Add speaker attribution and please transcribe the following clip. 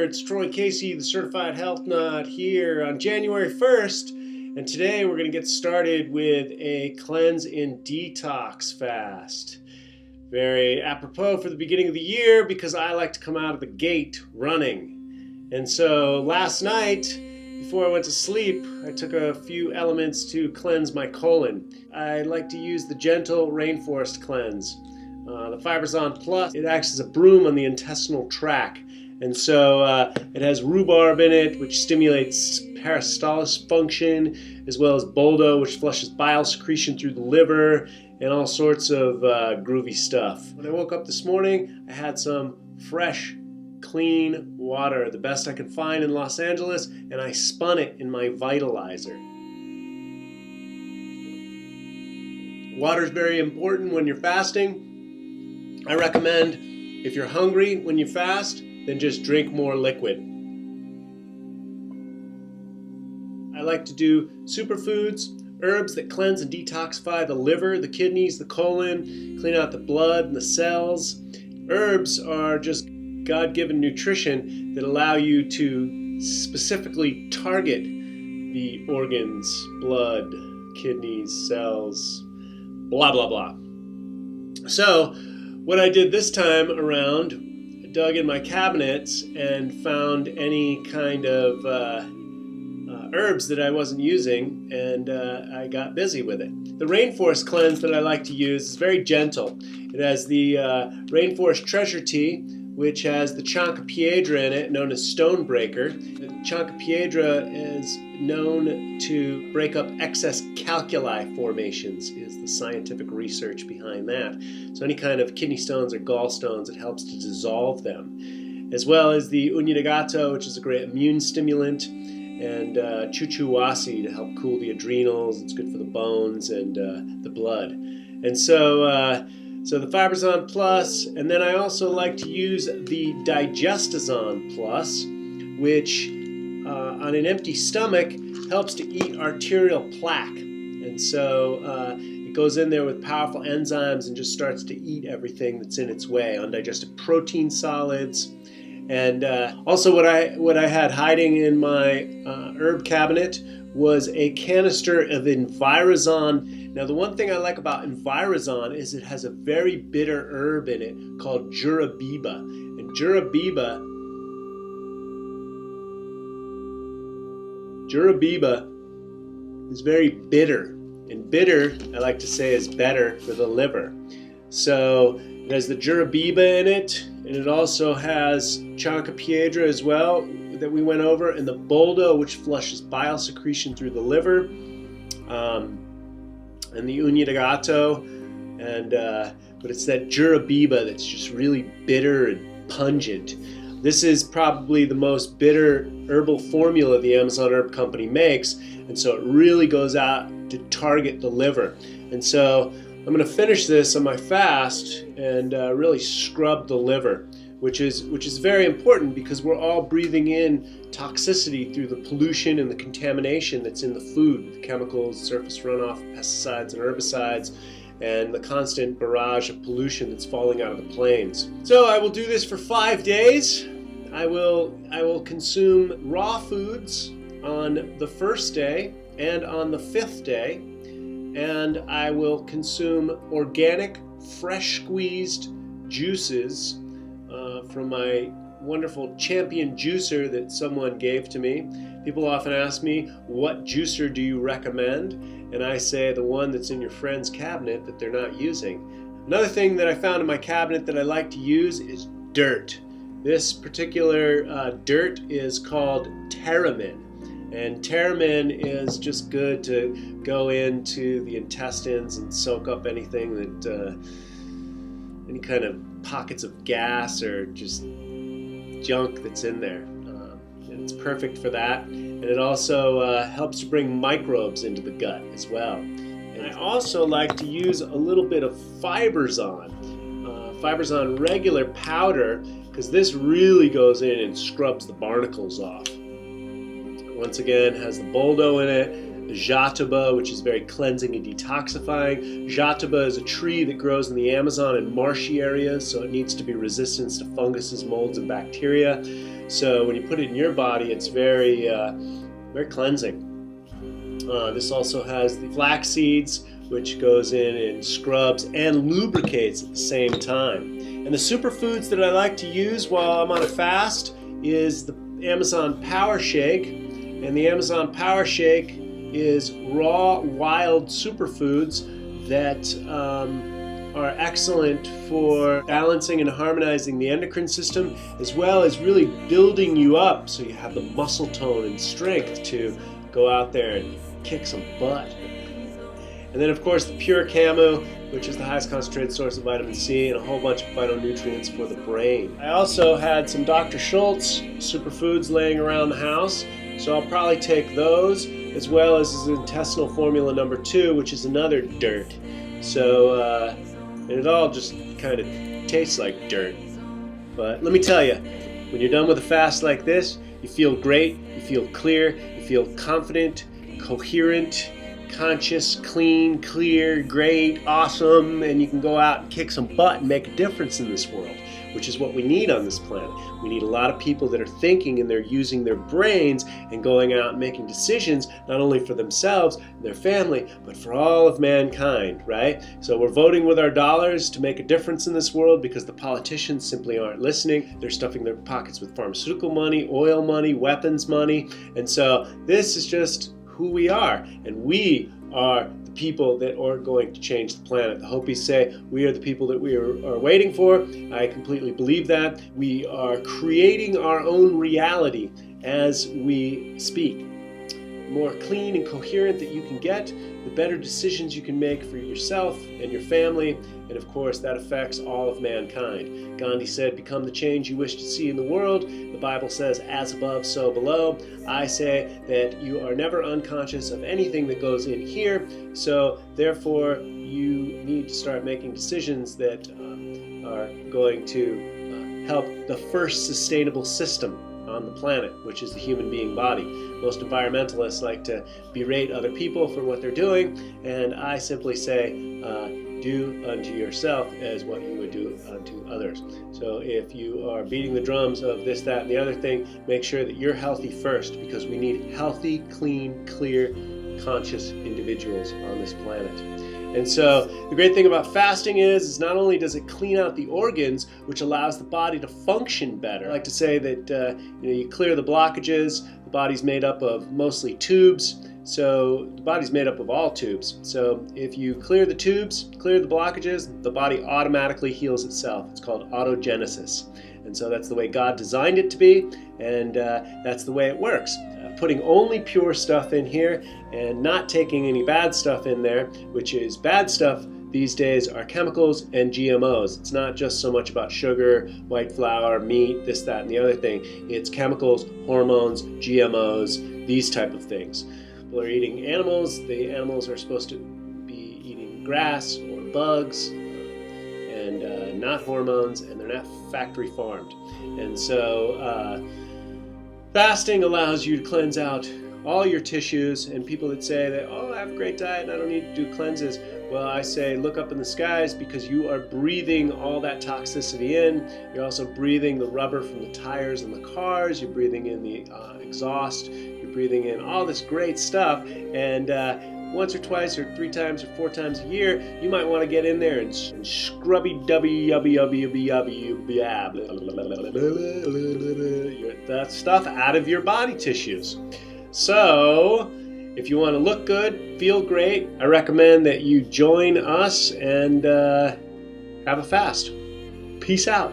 Speaker 1: there, it's Troy Casey, the Certified Health Nut, here on January 1st, and today we're going to get started with a cleanse and detox fast. Very apropos for the beginning of the year because I like to come out of the gate running. And so last night, before I went to sleep, I took a few elements to cleanse my colon. I like to use the gentle rainforest cleanse. The Fiberzon Plus, it acts as a broom on the intestinal tract. And so it has rhubarb in it, which stimulates peristalsis function, as well as boldo, which flushes bile secretion through the liver, and all sorts of groovy stuff. When I woke up this morning, I had some fresh, clean water, the best I could find in Los Angeles, and I spun it in my vitalizer. Water is very important when you're fasting. I recommend, if you're hungry when you fast, then just drink more liquid. I like to do superfoods, herbs that cleanse and detoxify the liver, the kidneys, the colon, clean out the blood and the cells. Herbs are just God-given nutrition that allow you to specifically target the organs, blood, kidneys, cells, blah, blah, blah. So, what I did this time around, I dug in my cabinets and found any kind of herbs that I wasn't using, and I got busy with it. The rainforest cleanse that I like to use is very gentle. It has the rainforest treasure tea, which has the Chancapiedra in it, known as Stonebreaker. The Chancapiedra is known to break up excess calculi formations, is the scientific research behind that. So any kind of kidney stones or gallstones, it helps to dissolve them. As well as the uña de gato, which is a great immune stimulant, and chuchuwasi to help cool the adrenals. It's good for the bones and the blood. And so the Fiberzon Plus, and then I also like to use the Digestazon Plus, which on an empty stomach helps to eat arterial plaque. And so it goes in there with powerful enzymes and just starts to eat everything that's in its way, undigested protein solids. And also what I had hiding in my herb cabinet was a canister of Envirazon. Now the one thing I like about Envirazon is it has a very bitter herb in it called Jurabiba. And Jurabiba is very bitter. And bitter, I like to say, is better for the liver. So it has the Jurabiba in it, and it also has Chancapiedra as well that we went over, and the boldo, which flushes bile secretion through the liver, and the uña de gato, and but it's that Jurabiba that's just really bitter and pungent. This is probably the most bitter herbal formula the Amazon Herb Company makes, and so it really goes out to target the liver. And so I'm going to finish this on my fast and really scrub the liver, which is very important because we're all breathing in toxicity through the pollution and the contamination that's in the food, the chemicals, surface runoff, pesticides and herbicides, and the constant barrage of pollution that's falling out of the plains. So I will do this for 5 days. I will consume raw foods on the first day and on the 5th day, and I will consume organic, fresh squeezed juices from my wonderful champion juicer that someone gave to me. People often ask me, what juicer do you recommend? And I say the one that's in your friend's cabinet that they're not using. Another thing that I found in my cabinet that I like to use is dirt. This particular dirt is called pteramine. And pteramine is just good to go into the intestines and soak up anything that, any kind of pockets of gas or just junk that's in there. And it's perfect for that. And it also helps to bring microbes into the gut as well. And I also like to use a little bit of Fiberzon regular powder, because this really goes in and scrubs the barnacles off. Once again, has the boldo in it, jataba, which is very cleansing and detoxifying. Jataba is a tree that grows in the Amazon and marshy areas, so it needs to be resistant to funguses, molds, and bacteria. So when you put it in your body, it's very cleansing. This also has the flax seeds, which goes in scrubs and lubricates at the same time. And the superfoods that I like to use while I'm on a fast is the Amazon Power Shake. And the Amazon Power Shake is raw, wild superfoods that are excellent for balancing and harmonizing the endocrine system, as well as really building you up so you have the muscle tone and strength to go out there and kick some butt. And then, of course, the Pure Camu, which is the highest concentrated source of vitamin C and a whole bunch of phytonutrients for the brain. I also had some Dr. Schultz superfoods laying around the house, so I'll probably take those, as well as his intestinal formula number 2, which is another dirt. So, and it all just kind of tastes like dirt. But let me tell you, when you're done with a fast like this, you feel great, you feel clear, you feel confident, coherent, conscious, clean, clear, great, awesome, and you can go out and kick some butt and make a difference in this world, which is what we need on this planet. We need a lot of people that are thinking and they're using their brains and going out and making decisions, not only for themselves and their family, but for all of mankind, right? So we're voting with our dollars to make a difference in this world because the politicians simply aren't listening. They're stuffing their pockets with pharmaceutical money, oil money, weapons money, and so this is just who we are, and we are the people that are going to change the planet. The Hopis say we are the people that we are waiting for. I completely believe that. We are creating our own reality as we speak. The more clean and coherent that you can get, the better decisions you can make for yourself and your family, and of course that affects all of mankind. Gandhi said, become the change you wish to see in the world. The Bible says, as above, so below. I say that you are never unconscious of anything that goes in here, so therefore you need to start making decisions that are going to help the first sustainable system on the planet, which is the human being body. Most environmentalists like to berate other people for what they're doing, and I simply say, do unto yourself as what you would do unto others. So if you are beating the drums of this, that, and the other thing, make sure that you're healthy first, because we need healthy, clean, clear, conscious individuals on this planet. And so the great thing about fasting is not only does it clean out the organs, which allows the body to function better. I like to say that you clear the blockages. The body's made up of mostly tubes. So the body's made up of all tubes. So if you clear the tubes, clear the blockages, the body automatically heals itself. It's called autogenesis. And so that's the way God designed it to be, and that's the way it works. Putting only pure stuff in here and not taking any bad stuff in there, which is bad stuff these days are chemicals and GMOs. It's not just so much about sugar, white flour, meat, this, that, and the other thing. It's chemicals, hormones, GMOs, these type of things. People are eating animals. The animals are supposed to be eating grass or bugs and not hormones, and they're not factory farmed. And so fasting allows you to cleanse out all your tissues, and people that say that, oh, I have a great diet and I don't need to do cleanses. Well, I say look up in the skies, because you are breathing all that toxicity in. You're also breathing the rubber from the tires in the cars. You're breathing in the exhaust. You're breathing in all this great stuff. And once or twice or 3 times or 4 times a year, you might want to get in there and scrubby that stuff out of your body tissues. So if you want to look good, feel great, I recommend that you join us and have a fast. Peace out.